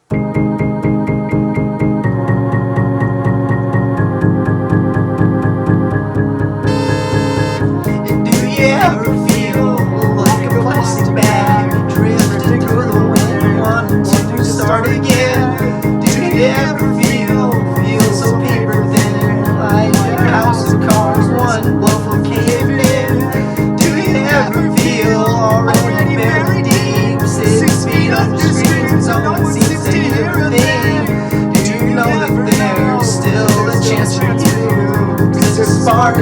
Do you ever feel like a plastic bag drifting through the wind, wanting to start again? Do you ever feel so paper thin, like a house of cards, one blow from caving in? Do you ever feel already buried deep, 6 feet under screens, no one seems to hear a thing? Do you know that there's still a chance for you? 'Cause there's a spark